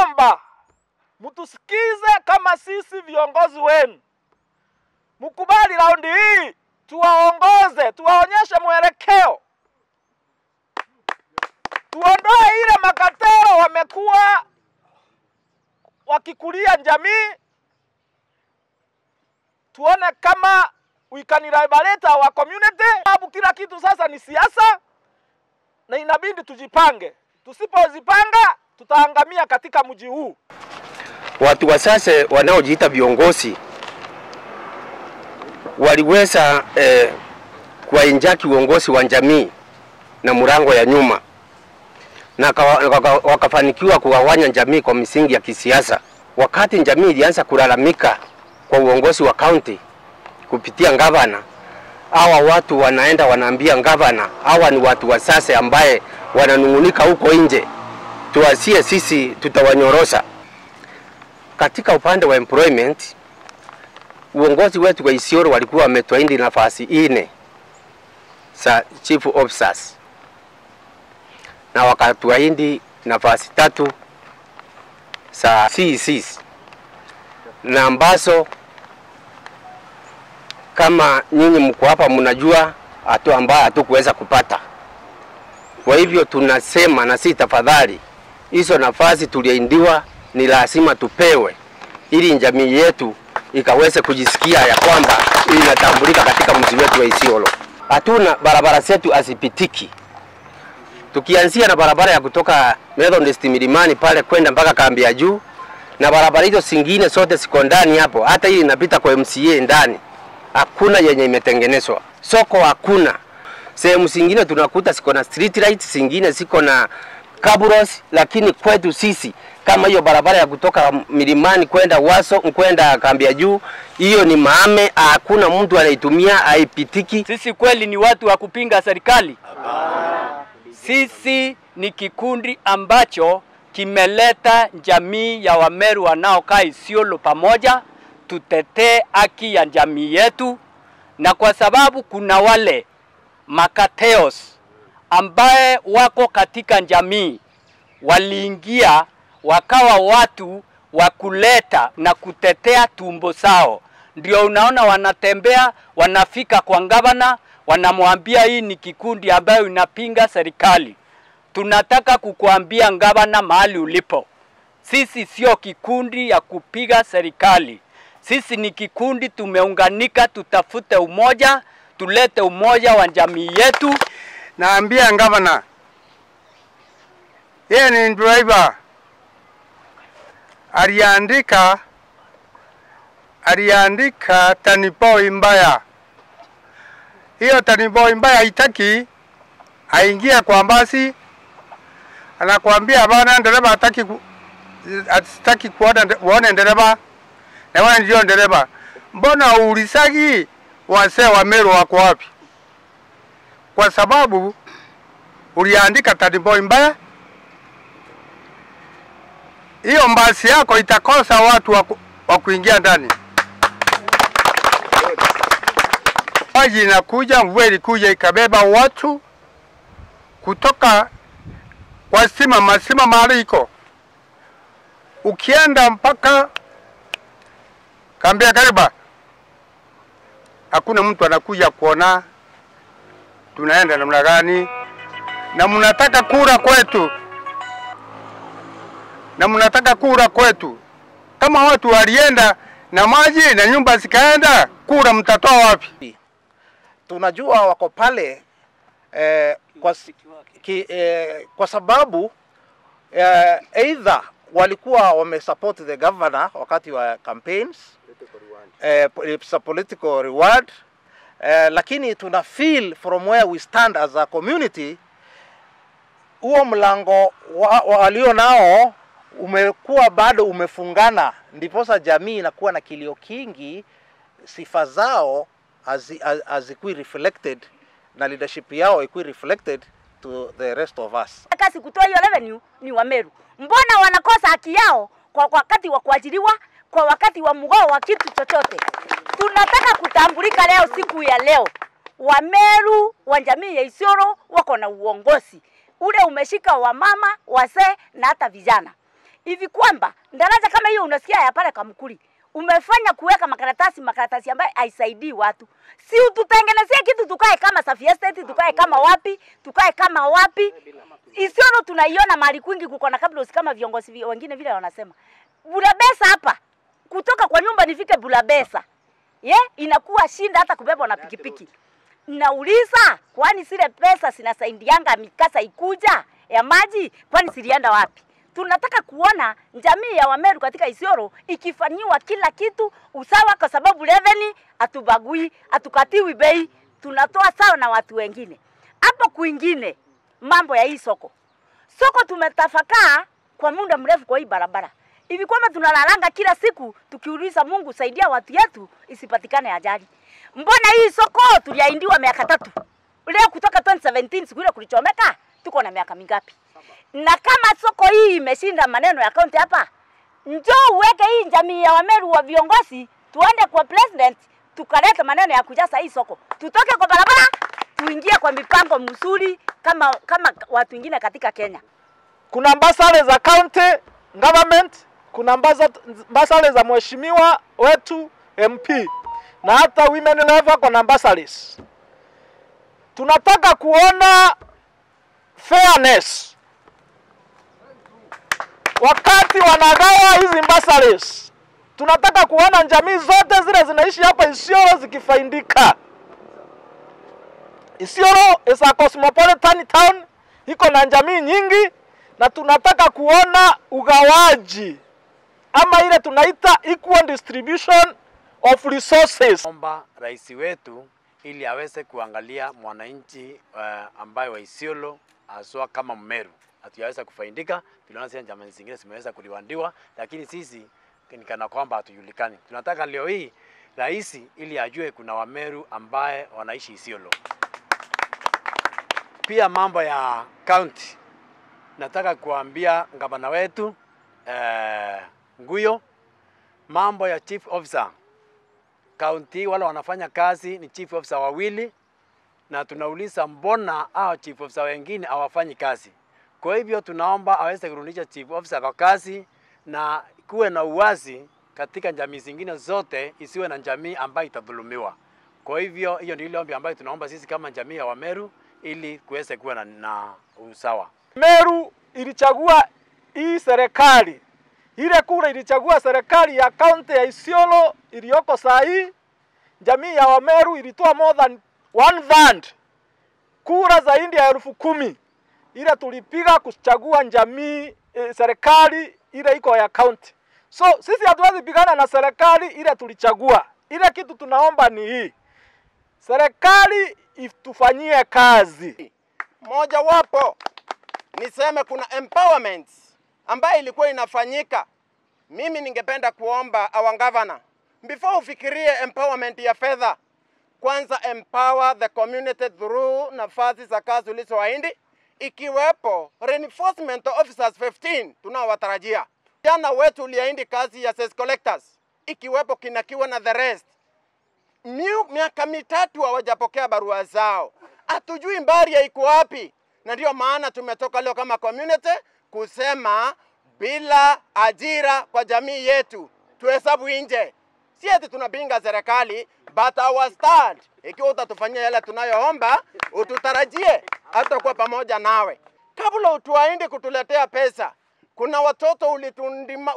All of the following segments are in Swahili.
tunaomba mtusikize kama sisi viongozi wenu. Mkubali raundi hii tuwaongoze, tuwaonyeshe mwelekeo. Tuondoe ile makatero wamekuwa wakikulia jamii. Tuone kama we can liberate our community. Sababu kila kitu sasa ni siasa na inabidi tujipange. Tusipozipanga tutaangamia katika mji huu. Watu wasase wanaojiita viongozi waliweza kuinjaki uongozi wa jamii na mlango ya nyuma, na wakafanikiwa kuwawanya jamii kwa misingi ya kisiasa. Wakati jamii ilianza kulalamika kwa uongozi wa county kupitia gavana, hawa watu wanaenda wanaambia gavana hawa ni watu wasase ambaye wananungunika huko nje, tuasie sisi tutawanyorosa. Katika upande wa employment, uongozi wetu wa Isiolo walikuwa wametwaindi nafasi 4 za chief officers na wakatwaindi nafasi 3 za CECs, na ambazo kama nyinyi mko hapa mnajua ambaye hatukuweza kupata. Kwa hivyo tunasema na si tafadhali, hizo nafasi tuliaindiwa ni lazima tupewe, ili jamii yetu ikaweze kujisikia ya kwamba inatambulika katika mji wetu wa Isiolo. Hatuna barabara zetu asipitiki. Tukianzia na barabara ya kutoka Methodist Milimani pale kwenda mpaka kambi ya juu, na barabara hizo zingine zote ziko ndani hapo, hata hii inapita kwa MCA ndani. Hakuna yenye imetengenezwa. Soko hakuna. Sehemu zingine tunakuta ziko na street lights, zingine ziko na kaburos, lakini kwetu sisi kama hiyo barabara ya kutoka Milimani kwenda Waso kwenda kambi ya juu, hiyo ni maame, hakuna mtu anaitumia, haipitiki. Sisi kweli ni watu wa kupinga serikali? Sisi ni kikundi ambacho kimeleta jamii ya Wameru wanaokaa Isiolo pamoja, tutetee haki ya jamii yetu. Na kwa sababu kuna wale makateos ambaye wako katika jamii, waliingia wakawa watu wa kuleta na kutetea tumbo sao, ndio unaona wanatembea, wanafika kwa gavana, wanamwambia hii ni kikundi ambayo inapinga serikali. Tunataka kukuambia gavana mahali ulipo, sisi sio kikundi ya kupiga serikali. Sisi ni kikundi tumeunganika, tutafute umoja, tulete umoja wa jamii yetu. Naambia gavana, yeye ni driver, aliandika taniboi mbaya. Hiyo taniboi mbaya haitaki aingia kwa basi, anakuambia bana dereva hataki kuona dereva, na wewe ndio dereva. Mbona ulisagi wase wa Meru wako wapi? Kwa sababu uliandika taniboi mbaya. Hiyo basi yako itakosa watu wa kuingia ndani. Maji inakuja, mvua ilikuja ikabeba watu kutoka kwa masima mahali iko. Ukienda mpaka kambi ya Kariba, hakuna mtu anakuja kuona tunaenda namna gani, na mnataka kura kwetu. Na mnataka kura kwetu. Kama watu walienda na maji na nyumba zikaenda, kura mtatoa wapi? Tunajua wako pale kwa sababu either walikuwa wamesupport the governor wakati wa campaigns, it's a political reward, lakini tuna feel from where we stand as a community, huo mlango walio nao umekuwa bado umefungana, ndiposa jamii inakuwa na kilio kingi, sifa zao hazikuwa reflected na leadership yao ikuwa reflected to the rest of us. Kasi kutoa hiyo revenue ni Wameru. Mbona wanakosa haki yao kwa wakati wa kuajiriwa, kwa wakati wa mgao wa kitu chochote? Tunataka kutambulika leo, siku ya leo. Wameru wa jamii ya Isiolo wako na uongozi. Ule umeshika wamama, wazee na hata vijana. hivi kwamba daraja kama hiyo unasikia ya pale Kamkuli umefanya kuweka makaratasi ambayo haisaidii watu. Si ututengenezee kitu tukae kama Safi Estate, tukae kama wapi. Isiolo tunaiona mahali kwingi kuko na kabla kama viongozi wengine vile wanasema. Bulabesa hapa. Kutoka kwa nyumba nifike Bulabesa. Inakuwa shinda hata kubebwa na pikipiki. Nauliza, kwani zile pesa zinasaidianga mikasa ikuja ya maji, kwani zilienda wapi? Tunataka kuona jamii ya Wameru katika Isiolo ikifanyiwa kila kitu usawa, kwa sababu revenue atubagui, atukatiwi bei, tunatoa sawa na watu wengine. Hapo kwingine mambo ya hii soko. Soko tumetafakaa kwa muda mrefu kwa hii barabara. Hivi kwamba tunalalanga kila siku tukiuliza Mungu saidia watu yetu isipatikane ajali. Mbona hii soko tuliaindiwa miaka 3? Leo kutoka 2017 siku ile kulichomeka tuko na miaka mingapi? Na kama soko hii imeshinda maneno ya kaunti hapa, njoo uweke hii jamii ya Wameru wa viongozi tuende kwa president tukaleta maneno ya kujaza hii soko. Tutoke kwa barabara tuingie kwa mipango mzuri kama watu wengine katika Kenya. Kuna ambassadors za county government, kuna ambassadors za mheshimiwa wetu MP na hata women level kwa ambassadors. Tunataka kuona fairness wakati wanagawa hizi ambassadors. Tunataka kuona jamii zote zile zinaishi hapa Isiolo zikifaidika. Isiolo is a cosmopolitan town, iko na jamii nyingi, na tunataka kuona ugawaji ama ile tunaita equal distribution of resources. Omba rais wetu ili aweze kuangalia mwananchi ambaye wa Isiolo aswa kama Mmeru hatuyaweza kufaidika. Tunaona sasa jamii zingine zimeweza kuliwandiwa, lakini sisi ni kana kwamba hatujulikani. Tunataka leo hii rais ili ajue kuna Wameru ambaye wanaishi Isiolo. Pia mambo ya county, nataka kuambia gavana wetu Nguyo, mambo ya chief officer county wale wanafanya kazi ni chief officer wawili, na tunauliza mbona hao chief officer wengine hawafanyi kazi. Kwa hivyo tunaomba aweze kurudisha chief officer kwa kazi na kuwe na uwazi katika jamii zingine zote, isiwe na jamii ambayo itadhulumiwa. Kwa hivyo hiyo ndio ile ombi ambayo tunaomba sisi kama jamii ya Wameru ili kuweze kuwa na usawa. Meru ilichagua hii serikali. Ile kura ilichagua serikali ya county ya Isiolo iliyoko saa hii. Jamii ya Wameru ilitoa more than 1 kura zaidi ya 10,000. Ile tulipiga kuchagua jamii serikali ile iko ya county. So sisi hatuwezi pigana na serikali ile tulichagua. Ile kitu tunaomba ni hii. Serikali itufanyie kazi. Moja wapo niseme kuna empowerment ambayo ilikuwa inafanyika. Mimi ningependa kuomba our governor, before ufikirie empowerment ya fedha, kwanza empower the community through nafasi za kazi ulizoahidi, ikiwepo reinforcement officers 15 tunaowatarajia. Jana wetu uliahidi kazi ya cess collectors, ikiwepo kinakiwa na the rest. Miaka 3 hawajapokea barua zao. Hatujui Mbaria iko wapi. Na ndio maana tumetoka leo kama community kusema bila ajira kwa jamii yetu tuhesabu nje. Si eti tunapinga serikali, but our stand, ikiwa utatufanyia yale tunayoomba, ututarajie hata kwa pamoja nawe. Kabla utuahidi kutuletea pesa, kuna watoto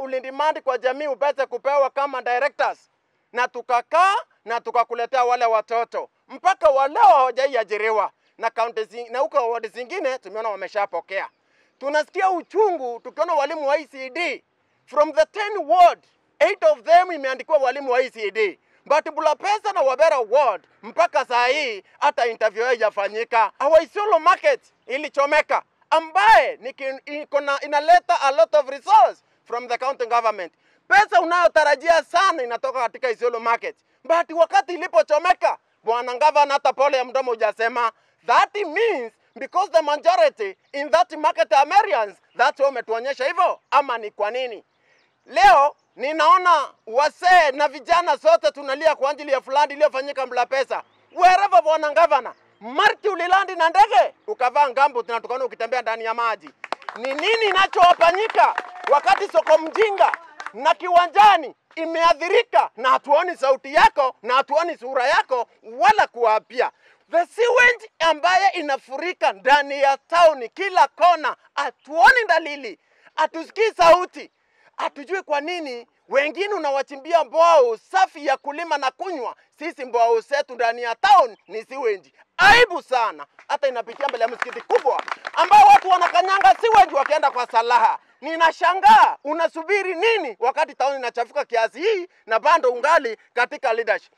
ulidimandi kwa jamii upete kupewa kama directors, na tukakaa na tukakuletea wale watoto mpaka waleo hawajaiajiriwa, na county na huko ward zingine tumeona wameshapokea. Tunasikia uchungu tukiona walimu wa ECD from the 10 ward 8 of them imeandikwa walimu wa ECD, but Bulapesa na Wabera ward mpaka saa hii hata interview haijafanyika. Our Isiolo market ilichomeka, ambaye inaleta a lot of resource from the county government. Pesa unayotarajia sana inatoka katika Isiolo market, but wakati ilipochomeka, bwana gavana hata pole ya mdomo hujasema. That means because the majority in that market are Americans, that's why umetuonyesha hivyo, ama ni kwa nini? Leo ninaona wasee na vijana sote tunalia kwa ajili ya flood iliyofanyika Bulapesa. Wherever bwana gavana, marti ulilandi na ndege ukavaa ngambo, tunatukana ukitembea ndani ya maji. Ni nini inachowafanyika? wakati soko mjinga na kiwanjani imeathirika na hatuoni sauti yako na hatuoni sura yako wala kuapia. The sewage ambaye inafurika ndani ya town kila kona, hatuoni dalili, hatusikii sauti, hatujui kwa nini. Wengine unawachimbia mbao safi ya kulima na kunywa, sisi mbao zetu ndani ya town ni sewage. Aibu sana, hata inapitia mbele ya msikiti kubwa ambao watu wanakanyanga sewage wakienda kwa salaha. Ninashangaa unasubiri nini wakati town inachafuka kiasi hii na bado ungali katika leadership.